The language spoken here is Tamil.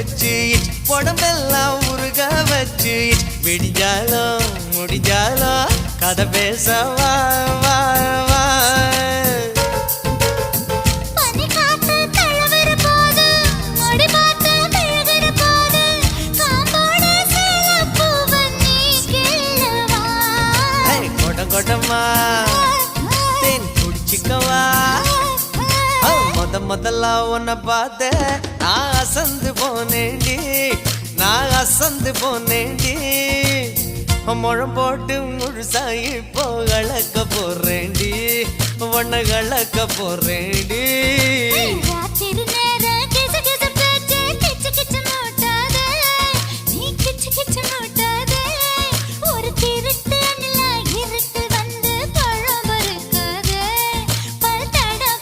வச்சு உடம்பெல்லாம் உருக வச்சு விடிஞ்சாலும் முடிஞ்சாலும் கதை பேச வா வா வா கொடமா தேன் குடிச்சிக்கவா முதல்ல உன்னை பார்த்த நான் அசந்து போனேண்டி நான் அசந்து போனேண்டி முழம் போட்டு முழுசாயி இப்போ கலக்க போறேண்டி உன்னை கலக்க போறேண்டி